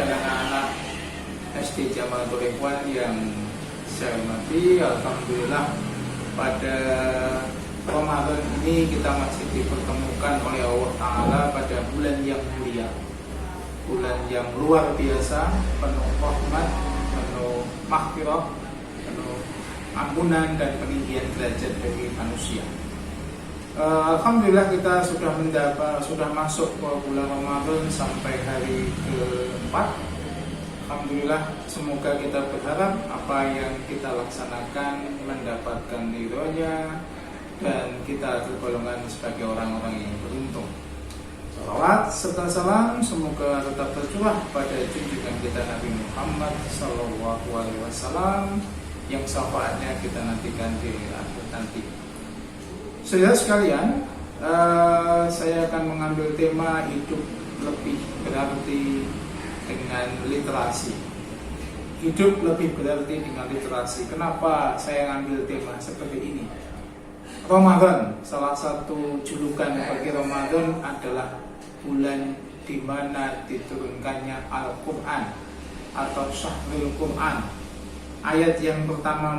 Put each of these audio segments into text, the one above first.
dan anak-anak SD Jamaatul Ikhwan yang saya hormati, alhamdulillah pada Ramadan ini kita masih dipertemukan oleh Allah Ta'ala pada bulan yang mulia, bulan yang luar biasa, penuh rahmat, penuh maghfirah, penuh ampunan dan peninggian derajat bagi manusia. Alhamdulillah kita sudah masuk ke bulan Ramadan sampai hari keempat. Alhamdulillah, semoga kita berharap apa yang kita laksanakan mendapatkan ridhonya dan kita tergolongan sebagai orang-orang yang beruntung. Salawat serta salam semoga tetap tercurah pada junjungan kita Nabi Muhammad SAW yang syafaatnya kita nantikan di akhir nanti. Saudara sekalian, saya akan mengambil tema hidup lebih berarti dengan literasi. Hidup lebih berarti dengan literasi. Kenapa saya mengambil tema seperti ini? Ramadan, salah satu julukan bagi Ramadan adalah bulan di mana diturunkannya Al-Quran atau Syahrul Quran. Ayat yang pertama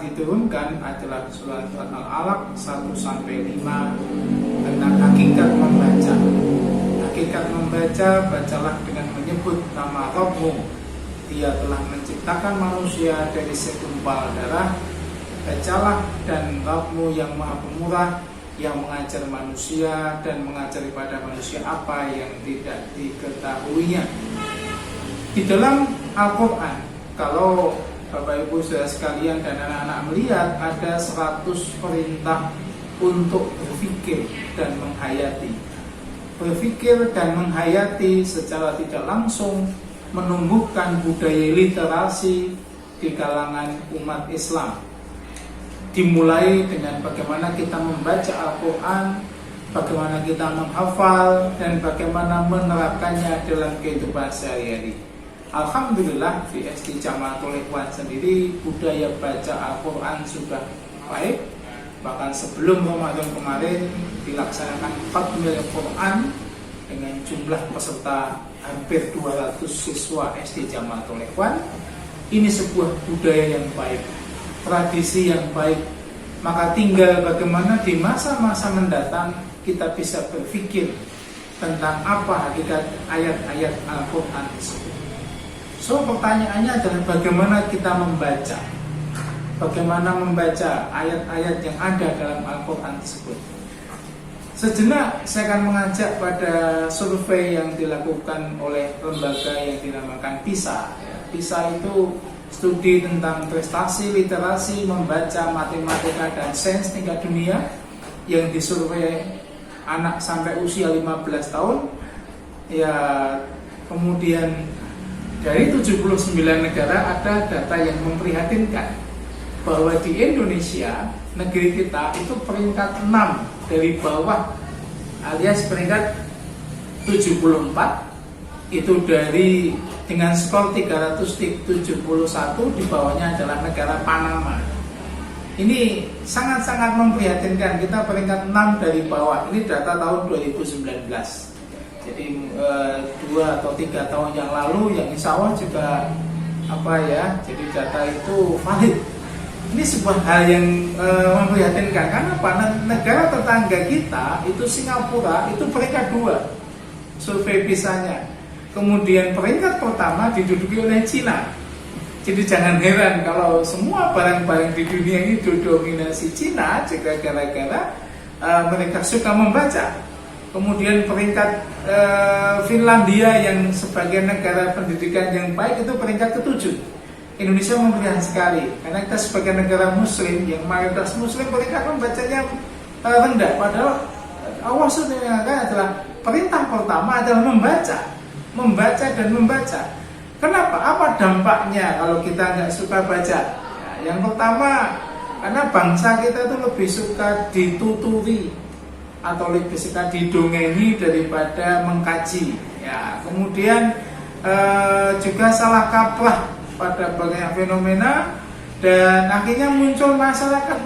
diturunkan adalah surat Al-Alaq 1-5 tentang hakikat membaca. Hakikat membaca, bacalah dengan menyebut nama Rabbmu. Dia telah menciptakan manusia dari segumpal darah. Bacalah dan Rabbmu yang maha pemurah, yang mengajar manusia dan mengajar kepada manusia apa yang tidak diketahuinya. Di dalam Al-Quran, kalau Bapak Ibu saudara sekalian dan anak-anak melihat, ada 100 perintah untuk berpikir dan menghayati. Berpikir dan menghayati secara tidak langsung menumbuhkan budaya literasi di kalangan umat Islam. Dimulai dengan bagaimana kita membaca Al-Quran, bagaimana kita menghafal, dan bagaimana menerapkannya dalam kehidupan sehari-hari. Alhamdulillah di SD Jamaatul Ikhwan sendiri budaya baca Al-Quran sudah baik. Bahkan sebelum Ramadan kemarin dilaksanakan Khatmul Quran dengan jumlah peserta hampir 200 siswa SD Jamaatul Ikhwan. Ini sebuah budaya yang baik, tradisi yang baik. Maka tinggal bagaimana di masa-masa mendatang kita bisa berpikir tentang apa hakikat ayat-ayat Al-Quran tersebut. So pertanyaannya adalah bagaimana kita membaca, bagaimana membaca ayat-ayat yang ada dalam Al-Quran tersebut. Sejenak saya akan mengajak pada survei yang dilakukan oleh lembaga yang dinamakan PISA. PISA itu studi tentang prestasi, literasi, membaca, matematika, dan sains tingkat dunia yang disurvei anak sampai usia 15 tahun. Ya, kemudian dari 79 negara ada data yang memprihatinkan bahwa di Indonesia, negeri kita itu peringkat 6 dari bawah, alias peringkat 74 itu dari dengan skor 371, di bawahnya adalah negara Panama. Ini sangat-sangat memprihatinkan, kita peringkat 6 dari bawah. Ini data tahun 2019. Jadi 2 atau 3 tahun yang lalu yang insya Allah juga jadi data itu valid. Ini sebuah hal yang memprihatinkan. Karena apa? Negara tetangga kita itu Singapura itu peringkat 2 survei PISA-nya. Kemudian peringkat pertama diduduki oleh Cina. Jadi jangan heran kalau semua barang-barang di dunia ini didominasi Cina jika gara-gara mereka suka membaca. Kemudian peringkat Finlandia yang sebagai negara pendidikan yang baik itu peringkat ke-7. Indonesia memprihatinkan sekali karena kita sebagai negara muslim yang mayoritas muslim peringkat membacanya rendah. Padahal Allah sudah mengatakan adalah perintah pertama adalah membaca dan membaca. Kenapa? Apa dampaknya kalau kita nggak suka baca? Ya, yang pertama, karena bangsa kita itu lebih suka dituturi atau lebih suka didongeni daripada mengkaji. Ya, kemudian juga salah kaprah pada banyak fenomena dan akhirnya muncul masyarakat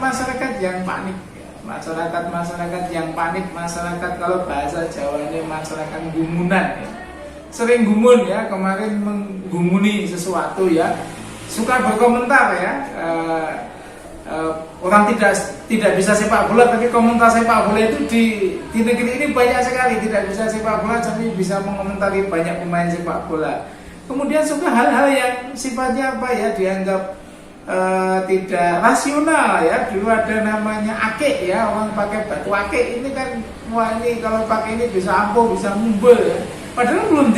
yang panik. Masyarakat yang panik, masyarakat kalau bahasa Jawa ini masyarakat gumunan. Ya. sering gumun ya, kemarin menggumuni sesuatu ya, suka berkomentar ya. Orang tidak bisa sepak bola, tapi komentar sepak bola itu di negeri ini banyak sekali. Tidak bisa sepak bola tapi bisa mengomentari banyak pemain sepak bola. Kemudian suka hal-hal yang sifatnya apa ya, dianggap tidak rasional ya. Dulu ada namanya akik ya, orang pakai batu akik. Ini kan, wah ini kalau pakai ini bisa ampuh, bisa mumbul ya. Padahal belum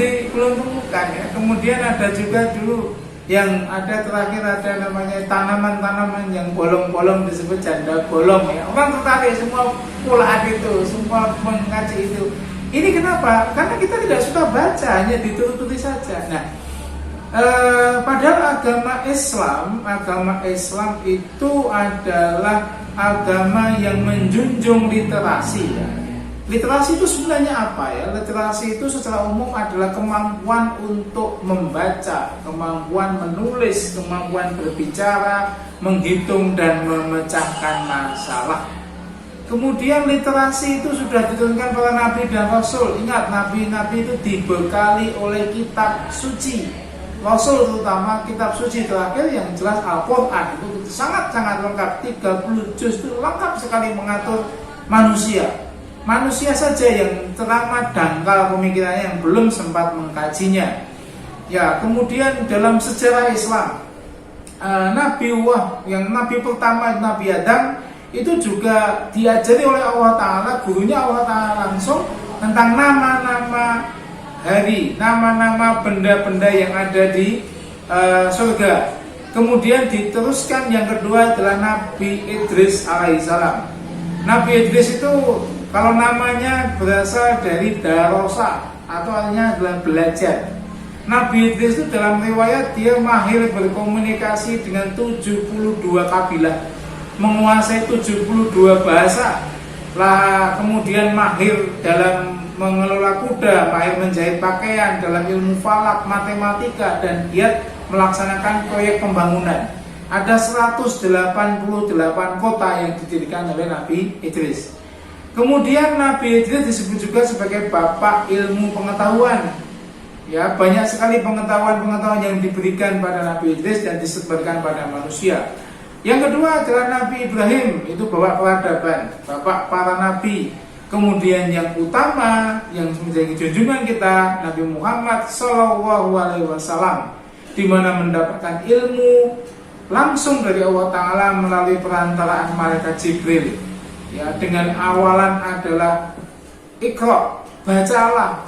temukan ya. Kemudian ada juga dulu yang ada terakhir ada namanya tanaman-tanaman yang bolong-bolong disebut janda bolong ya. Orang tertarik semua pula itu, semua mengaji itu. Ini kenapa? Karena kita tidak suka baca, hanya ditutupi saja. Nah, padahal agama Islam itu adalah agama yang menjunjung literasi ya. Literasi itu sebenarnya apa ya? Literasi itu secara umum adalah kemampuan untuk membaca, kemampuan menulis, kemampuan berbicara, menghitung dan memecahkan masalah. Kemudian literasi itu sudah diturunkan para nabi dan rasul. Ingat, nabi-nabi itu dibekali oleh kitab suci. Rasul terutama kitab suci terakhir yang jelas Al-Quran itu sangat-sangat lengkap. 30 juz itu lengkap sekali mengatur manusia. Manusia saja yang teramat dangkal pemikirannya, yang belum sempat mengkajinya. Ya, kemudian dalam sejarah Islam, nabi pertama Nabi Adam itu juga diajari oleh Allah Ta'ala, gurunya Allah Ta'ala langsung tentang nama-nama hari, nama-nama benda-benda yang ada di surga. Kemudian diteruskan yang kedua adalah Nabi Idris alaihissalam. Nabi Idris itu kalau namanya berasal dari darosa atau artinya adalah belajar. Nabi Idris itu dalam riwayat dia mahir berkomunikasi dengan 72 kabilah, menguasai 72 bahasa. Lah kemudian mahir dalam mengelola kuda, mahir menjahit pakaian, dalam ilmu falak, matematika, dan giat melaksanakan proyek pembangunan. Ada 188 kota yang didirikan oleh Nabi Idris. Kemudian Nabi Idris disebut juga sebagai bapak ilmu pengetahuan. Ya, banyak sekali pengetahuan-pengetahuan yang diberikan pada Nabi Idris dan disebarkan pada manusia. Yang kedua adalah Nabi Ibrahim, itu bapak peradaban, bapak para nabi. Kemudian yang utama yang menjadi junjungan kita Nabi Muhammad SAW, di mana mendapatkan ilmu langsung dari Allah Ta'ala melalui perantaraan malaikat Jibril. Ya, dengan awalan adalah Iqra, bacalah.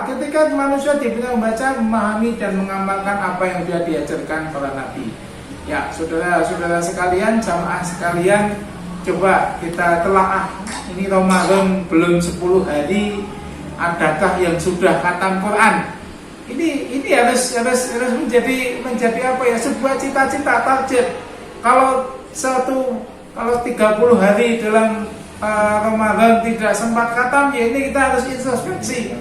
Ketika manusia diberi membaca, memahami dan mengamalkan apa yang sudah diajarkan para nabi. Ya, saudara-saudara sekalian, jamaah sekalian, coba kita telaah. Ini Ramadan belum 10 hari, adakah yang sudah khatam Quran? Ini harus menjadi apa ya? Sebuah cita-cita, target. Kalau 30 hari dalam Ramadan tidak sempat khatam, ya ini kita harus introspeksi.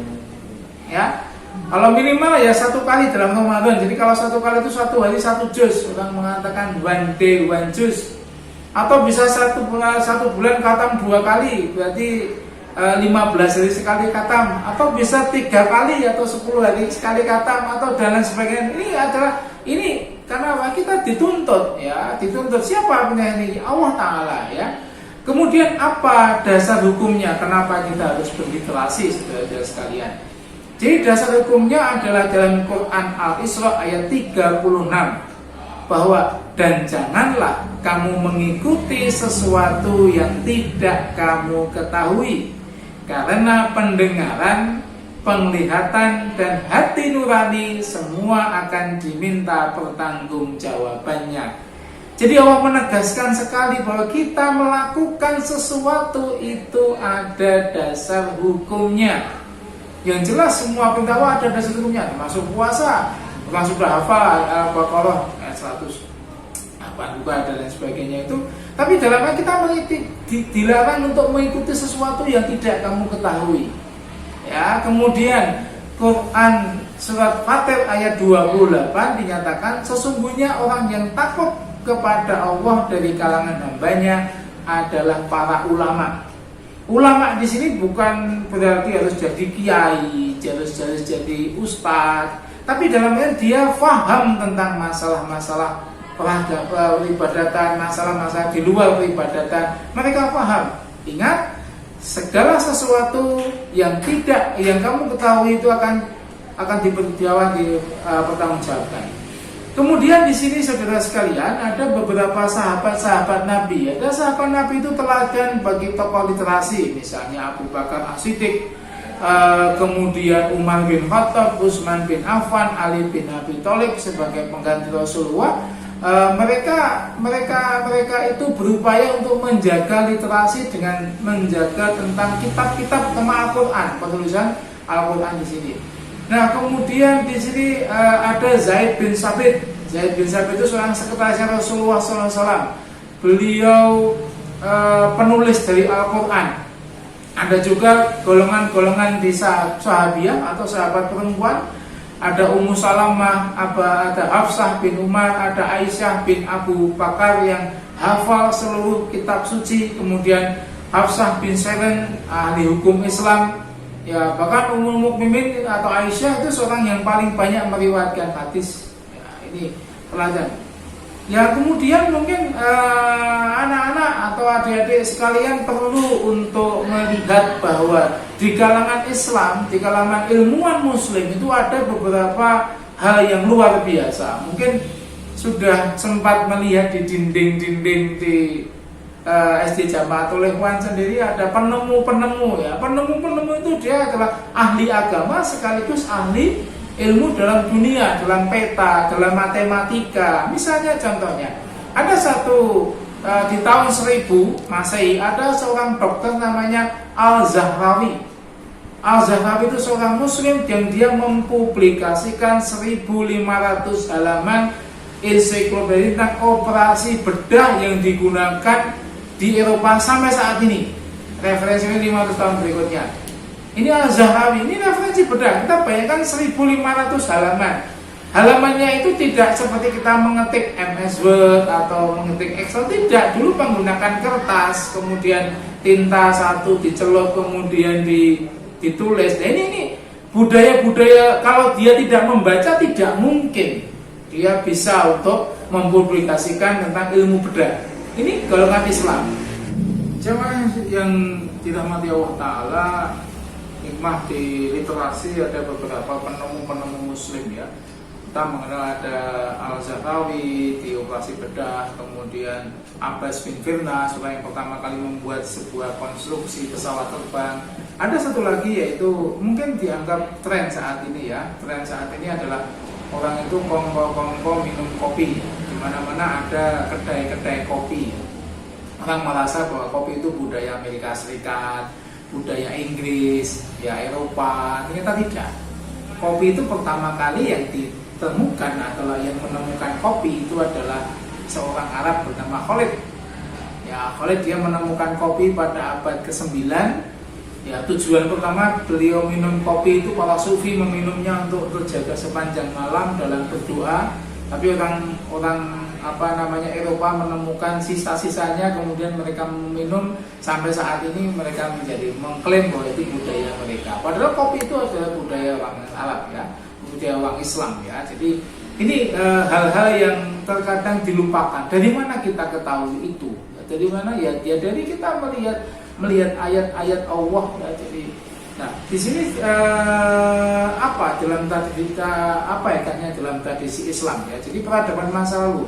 Ya, kalau minimal ya 1 kali dalam Ramadan. Jadi kalau 1 kali itu 1 hari 1 juz. Orang mengatakan 1 day 1 juz. Atau bisa 1 bulan khatam 2 kali, berarti 15 hari sekali khatam. Atau bisa 3 kali atau 10 hari sekali khatam, atau dan lain sebagainya. Ini karena kita dituntut ya, siapa punya ini? Allah Ta'ala ya. Kemudian apa dasar hukumnya? Kenapa kita harus berliterasi, saudara-saudara sekalian? Jadi dasar hukumnya adalah dalam Quran Al-Isra ayat 36, bahwa dan janganlah kamu mengikuti sesuatu yang tidak kamu ketahui, karena pendengaran, penglihatan, dan hati nurani semua akan diminta pertanggungjawabannya. Jadi Allah menegaskan sekali bahwa kita melakukan sesuatu itu ada dasar hukumnya. Yang jelas semua perintah Allah ada dasar hukumnya, termasuk puasa. Orang sudah hafal Al-Baqarah ayat 100 apa juga dan lain sebagainya itu. Tapi dalamnya kita dilarang untuk mengikuti sesuatu yang tidak kamu ketahui. Ya, kemudian Quran surat Fatir ayat 28 dinyatakan sesungguhnya orang yang takut kepada Allah dari kalangan hambanya adalah para ulama. Ulama di sini bukan berarti harus jadi kiai, dijalus-jalus jadi ustadz, tapi dalam arti dia paham tentang masalah-masalah peribadatan, masalah-masalah di luar peribadatan, mereka paham. Ingat, segala sesuatu yang kamu ketahui itu akan dipertanggungjawabkan. Kemudian di sini saudara sekalian ada beberapa sahabat Nabi. Ada sahabat Nabi itu teladan bagi tokoh literasi, misalnya Abu Bakar As-Siddiq, kemudian Umar bin Khattab, Utsman bin Affan, Ali bin Abi Thalib sebagai pengganti Rasulullah. Mereka itu berupaya untuk menjaga literasi dengan menjaga tentang kitab-kitab tema Al-Quran, penulisan Al-Quran di sini. Nah, kemudian di sini ada Zaid bin Sabit. Zaid bin Sabit itu seorang sekretaris Rasulullah SAW. Beliau penulis dari Al-Quran. Ada juga golongan-golongan di sahabiah atau sahabat perempuan. Ada Ummu Salamah, ada Hafsah bin Umar, ada Aisyah bin Abu Bakar yang hafal seluruh kitab suci. Kemudian Hafsah bin Sirin, ahli hukum Islam. Ya, bahkan Ummul Mukminin atau Aisyah itu seorang yang paling banyak meriwayatkan hadis. Ya, ini teladan. Ya, kemudian mungkin anak-anak atau adik-adik sekalian perlu untuk melihat bahwa di kalangan Islam, di kalangan ilmuwan Muslim itu ada beberapa hal yang luar biasa. Mungkin sudah sempat melihat di dinding-dinding di SD Jamaatul Ikhwan sendiri ada penemu-penemu ya. Penemu-penemu itu dia adalah ahli agama sekaligus ahli ilmu dalam dunia, dalam peta, dalam matematika. Misalnya contohnya, ada satu di tahun 1000 Masehi ada seorang dokter namanya Al-Zahrawi. Al-Zahrawi itu seorang muslim yang dia mempublikasikan 1500 halaman ensiklopedia tentang operasi bedah yang digunakan di Eropa sampai saat ini. Referensinya 500 tahun berikutnya. Ini Al-Zahrawi, ini referensi bedah. Kita bayangkan 1500 halaman. Halamannya itu tidak seperti kita mengetik MS Word atau mengetik Excel, tidak. Dulu menggunakan kertas, kemudian tinta satu dicelup, kemudian ditulis. Nah, ini budaya-budaya, kalau dia tidak membaca tidak mungkin dia bisa untuk mempublikasikan tentang ilmu bedah. Ini golongan Islam. Jemaah yang dirahmati Allah Ta'ala, hikmah di literasi ada beberapa penemu-penemu Muslim ya. Kita mengenal ada Al-Zahrawi di operasi bedah, kemudian Abbas bin Firnas, orang yang pertama kali membuat sebuah konstruksi pesawat terbang. Ada satu lagi yaitu mungkin dianggap tren saat ini ya. Tren saat ini adalah orang itu kongko minum kopi. Di mana-mana ada kedai-kedai kopi. Orang merasa bahwa kopi itu budaya Amerika Serikat, budaya Inggris, ya Eropa. Ternyata tidak. Kopi itu pertama kali yang ditemukan atau yang menemukan kopi itu adalah seorang Arab bernama Khalid. Ya, Khalid dia menemukan kopi pada abad ke-9. Ya, tujuan pertama beliau minum kopi itu para sufi meminumnya untuk terjaga sepanjang malam dalam berdoa. Tapi orang Eropa menemukan sisa-sisanya, kemudian mereka meminum sampai saat ini mereka mengklaim bahwa itu budaya mereka. Padahal kopi itu adalah budaya orang Arab ya, budaya orang Islam ya. Jadi ini hal-hal yang terkadang dilupakan. Dari mana kita ketahui itu? Dari mana ya? Ya dari kita melihat ayat-ayat Allah ya. Jadi, nah di sini apa dalam tradisi Islam ya. Jadi peradaban masa lalu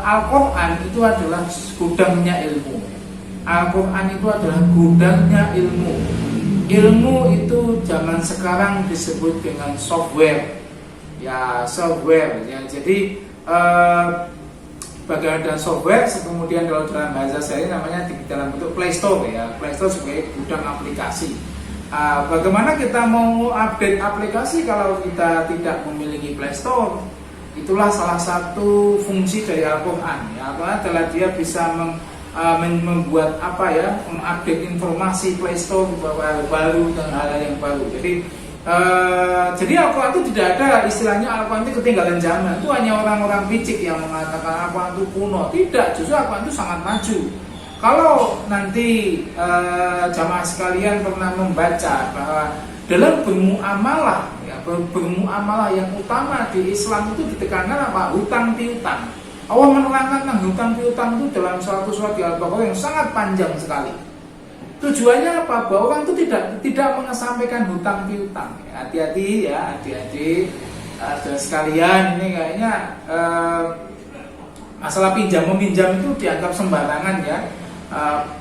Al-Quran itu adalah gudangnya ilmu. Al-Quran itu adalah gudangnya ilmu. Ilmu itu zaman sekarang disebut dengan software. Ya software ya. Jadi bagian dari software, kemudian kalau dalam bahasa saya namanya dalam bentuk Play Store ya. Play Store sebagai gudang aplikasi. Bagaimana kita mau update aplikasi kalau kita tidak memiliki Play Store? Itulah salah satu fungsi dari Al-Quran ya. Al-Quran adalah dia bisa membuat mengupdate informasi Play Store baru dan hal-hal yang baru. Jadi Al-Quran itu tidak ada istilahnya Al-Quran itu ketinggalan zaman. Itu hanya orang-orang picik yang mengatakan Al-Quran itu kuno. Tidak, justru Al-Quran itu sangat maju. Kalau nanti jamaah sekalian pernah membaca bahwa dalam bermuamalah, ya, bermuamalah yang utama di Islam itu ditekankan apa? Hutang piutang. Allah menerangkan tentang hutang piutang itu dalam suatu surat di Al-Baqarah yang sangat panjang sekali. Tujuannya apa? Bahwa orang itu tidak mengesampingkan hutang piutang. Hati-hati ya, adik-adik dan sekalian, ini kayaknya masalah pinjam meminjam itu dianggap sembarangan ya.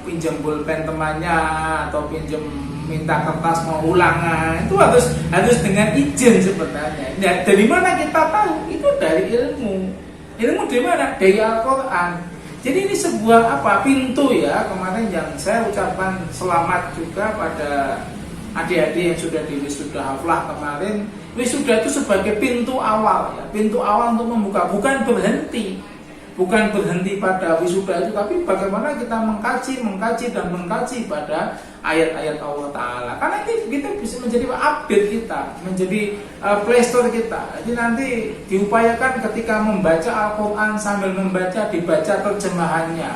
Pinjam pulpen temannya atau pinjam minta kertas mau ulangan itu harus dengan izin sebenarnya. Nah, dari mana kita tahu? Itu dari ilmu. Ilmu di mana? Dari Al-Quran. Jadi ini sebuah pintu ya. Kemarin yang saya ucapkan selamat juga pada adik-adik yang sudah di wisuda haflah kemarin. Wisuda itu sebagai pintu awal ya. Pintu awal untuk membuka, bukan berhenti pada wisuda itu, tapi bagaimana kita mengkaji pada ayat-ayat Allah Ta'ala. Karena ini kita bisa menjadi update kita, menjadi playstore kita. Jadi nanti diupayakan ketika membaca Al-Quran sambil dibaca terjemahannya.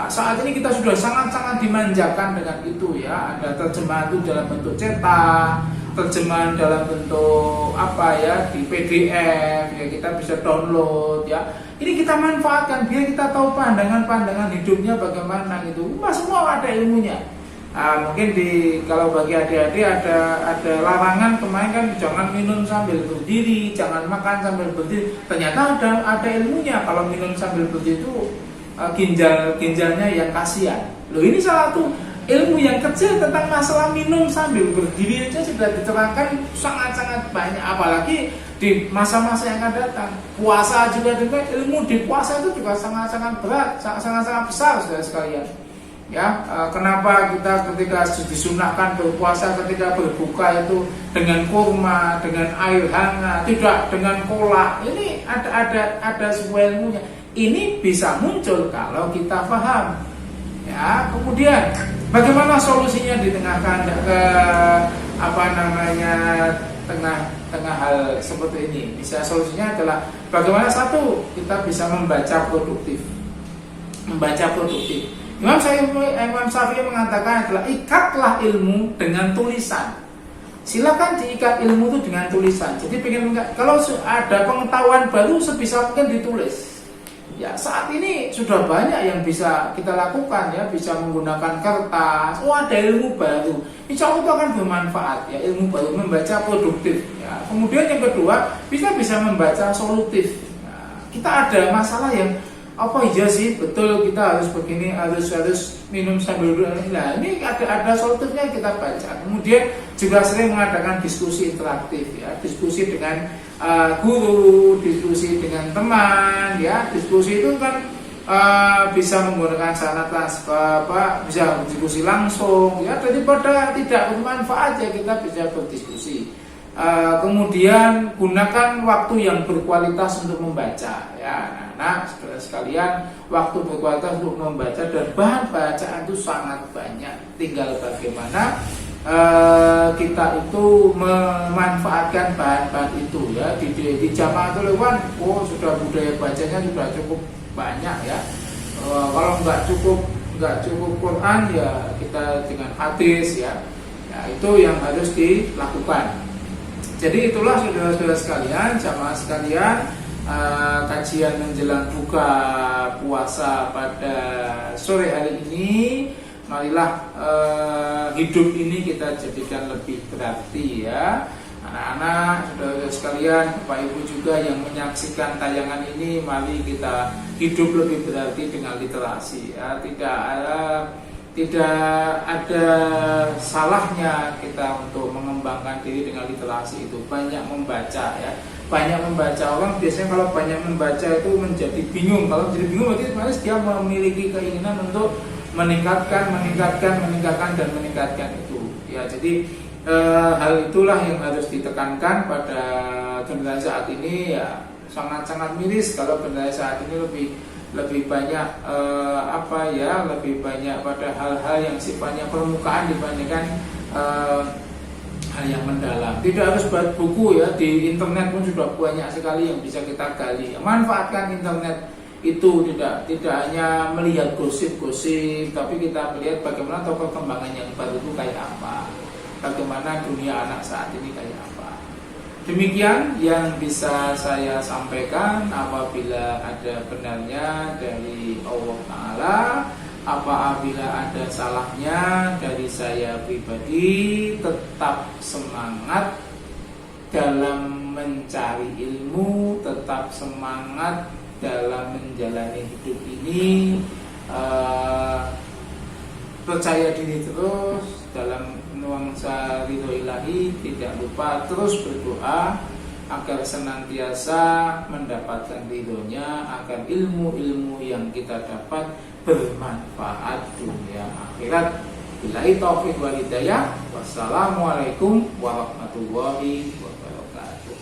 Saat ini kita sudah sangat-sangat dimanjakan dengan itu ya. Ada terjemahan itu dalam bentuk cetak, terjemahan dalam bentuk di PDF ya, kita bisa download ya. Ini kita manfaatkan biar kita tahu pandangan hidupnya bagaimana gitu. Semua ada ilmunya. Mungkin kalau bagi adik-adik ada larangan kemarin kan, jangan minum sambil berdiri, jangan makan sambil berdiri. Ternyata ada ilmunya. Kalau minum sambil berdiri itu ginjalnya yang kasihan. Loh, ini salah satu ilmu yang kecil tentang masalah minum sambil berdiri aja sudah diterangkan sangat-sangat banyak, apalagi di masa-masa yang akan datang. Puasa juga ilmu di puasa itu juga sangat-sangat berat, sangat-sangat besar saudara sekalian. Ya, kenapa kita ketika disunahkan berpuasa, ketika berbuka itu dengan kurma, dengan air hangat, tidak dengan kolak. Ini ada sebuah ilmunya. Ini bisa muncul kalau kita paham. Ya, kemudian bagaimana solusinya di tengah tengah hal seperti ini? Bisa solusinya adalah bagaimana satu, kita bisa membaca produktif. Imam Syafi'i mengatakan adalah ikatlah ilmu dengan tulisan. Silakan diikat ilmu itu dengan tulisan. Jadi kalau ada pengetahuan baru sebisa mungkin ditulis. Ya, saat ini sudah banyak yang bisa kita lakukan ya, bisa menggunakan kertas. Ada ilmu baru, insya Allah itu akan bermanfaat ya, ilmu baru, membaca produktif ya. Kemudian yang kedua, bisa membaca solutif ya. Kita ada masalah yang iya sih, betul kita harus begini, harus minum sambil duduk. Nah, ini ada solutifnya kita baca. Kemudian juga sering mengadakan diskusi interaktif ya, diskusi dengan guru, diskusi dengan teman ya. Diskusi itu kan bisa menggunakan sarana transfer, bisa berdiskusi langsung ya, daripada tidak bermanfaat ya kita bisa berdiskusi. Kemudian gunakan waktu yang berkualitas untuk membaca ya. Nah, sekalian, waktu berkualitas untuk membaca dan bahan bacaan itu sangat banyak. Tinggal bagaimana kita itu memanfaatkan bahan-bahan itu ya. Di Jamaatul Ikhwan sudah budaya bacanya sudah cukup banyak ya. Kalau nggak cukup Quran ya kita dengan hadis ya. Ya, itu yang harus dilakukan. Jadi itulah saudara-saudara sekalian, jamaah sekalian, kajian menjelang buka puasa pada sore hari ini. Marilah hidup ini kita jadikan lebih berarti ya. Anak-anak, saudara-saudara sekalian, Bapak Ibu juga yang menyaksikan tayangan ini, mari kita hidup lebih berarti dengan literasi ya. Tidak ada salahnya kita untuk mengembangkan diri dengan literasi itu. Banyak membaca ya. Banyak membaca, orang biasanya kalau banyak membaca itu menjadi bingung. Kalau menjadi bingung berarti dia memiliki keinginan untuk meningkatkan itu. Ya, jadi hal itulah yang harus ditekankan pada generasi saat ini ya. Sangat-sangat miris kalau generasi saat ini lebih banyak lebih banyak pada hal-hal yang sifatnya permukaan dibandingkan hal yang mendalam. Tidak harus buat buku ya, di internet pun sudah banyak sekali yang bisa kita gali. Manfaatkan internet itu tidak hanya melihat gosip-gosip, tapi kita melihat bagaimana perkembangan yang baru itu kayak apa. bagaimana dunia anak saat ini kayak apa. Demikian yang bisa saya sampaikan. Apabila ada benarnya dari Allah Ta'ala, apabila ada salahnya dari saya pribadi, tetap semangat dalam mencari ilmu, tetap semangat dalam menjalani hidup ini, percaya diri terus dalam nuansa ridho ilahi, tidak lupa terus berdoa agar senantiasa mendapatkan ridhonya, agar ilmu-ilmu yang kita dapat bermanfaat dunia akhirat. Billahi taufiq wal hidayah. Wassalamualaikum warahmatullahi wabarakatuh.